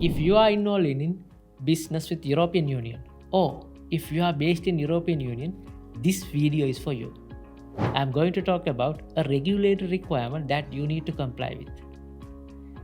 If you are involved in business with European Union, or if you are based in European Union, this video is for you. I'm going to talk about a regulatory requirement that you need to comply with.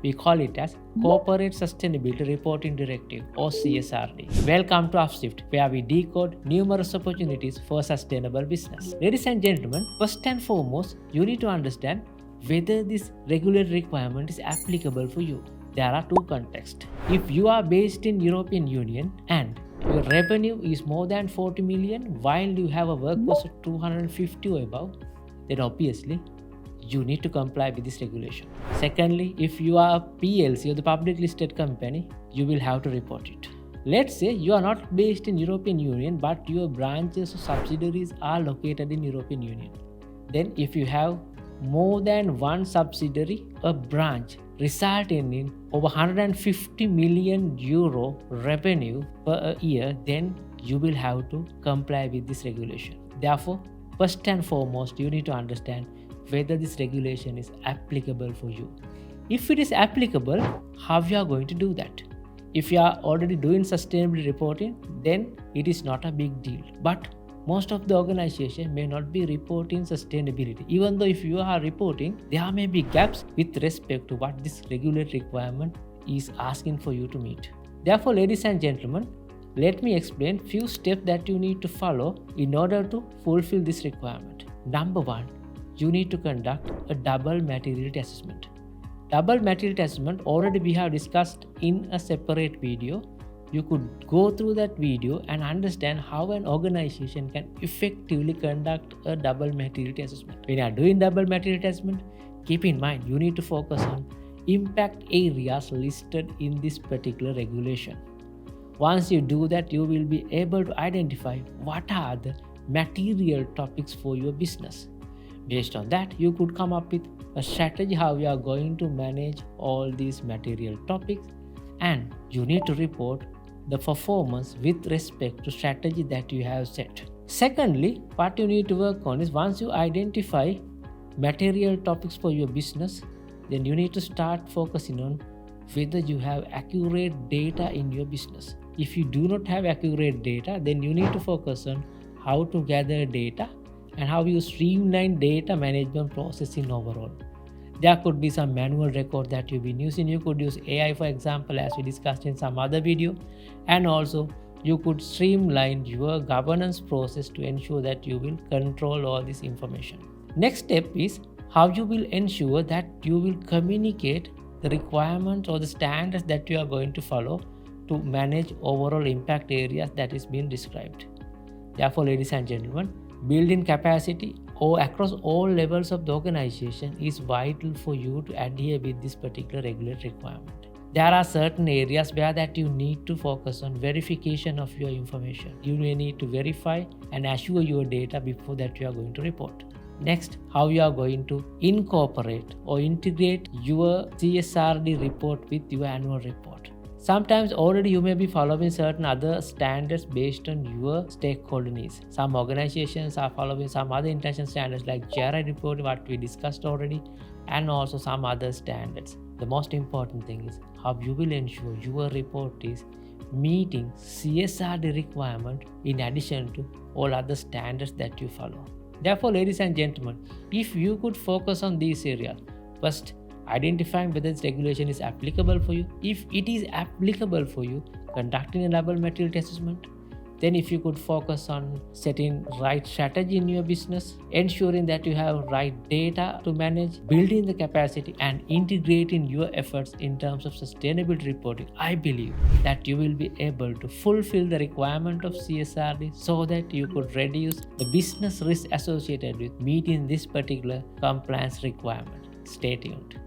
We call it as Corporate Sustainability Reporting Directive, or CSRD. Welcome to Upshift, where we decode numerous opportunities for sustainable business. Ladies and gentlemen, first and foremost, you need to understand whether this regulatory requirement is applicable for you. There are two contexts. If you are based in European Union and your revenue is more than 40 million while you have a workforce of 250 or above, then obviously you need to comply with this regulation. Secondly, if you are a PLC or the public listed company, you will have to report it. Let's say you are not based in European Union, but your branches or subsidiaries are located in European Union. Then if you have more than one subsidiary or branch resulting in over 150 million euro revenue per year, then you will have to comply with this regulation. Therefore, first and foremost, you need to understand whether this regulation is applicable for you. If it is applicable, how you are going to do that? If you are already doing sustainability reporting, then it is not a big deal. But most of the organization may not be reporting sustainability. Even though if you are reporting, there may be gaps with respect to what this regulatory requirement is asking for you to meet. Therefore, ladies and gentlemen, let me explain few steps that you need to follow in order to fulfill this requirement. Number one, you need to conduct a double materiality assessment. Double materiality assessment already we have discussed in a separate video. You could go through that video and understand how an organization can effectively conduct a double materiality assessment. When you are doing double materiality assessment, keep in mind you need to focus on impact areas listed in this particular regulation. Once you do that, you will be able to identify what are the material topics for your business. Based on that, you could come up with a strategy how you are going to manage all these material topics, and you need to report the performance with respect to strategy that you have set. Secondly, what you need to work on is once you identify material topics for your business, then you need to start focusing on whether you have accurate data in your business. If you do not have accurate data, then you need to focus on how to gather data and how you streamline data management processing overall. There could be some manual record that you've been using. You could use AI, for example, as we discussed in some other video. And also, you could streamline your governance process to ensure that you will control all this information. Next step is how you will ensure that you will communicate the requirements or the standards that you are going to follow to manage overall impact areas that is being described. Therefore, ladies and gentlemen, building capacity or across all levels of the organization is vital for you to adhere with this particular regulatory requirement. There are certain areas where that you need to focus on verification of your information. You may need to verify and assure your data before that you are going to report. Next, how you are going to incorporate or integrate your CSRD report with your annual report. Sometimes already you may be following certain other standards based on your stakeholder needs. Some organizations are following some other international standards like GRI report, what we discussed already, and also some other standards. The most important thing is how you will ensure your report is meeting CSRD requirement in addition to all other standards that you follow. Therefore, ladies and gentlemen, if you could focus on these areas, first, identifying whether this regulation is applicable for you. If it is applicable for you, conducting a double materiality assessment. Then if you could focus on setting right strategy in your business, ensuring that you have right data to manage, building the capacity and integrating your efforts in terms of sustainability reporting, I believe that you will be able to fulfill the requirement of CSRD so that you could reduce the business risk associated with meeting this particular compliance requirement. Stay tuned.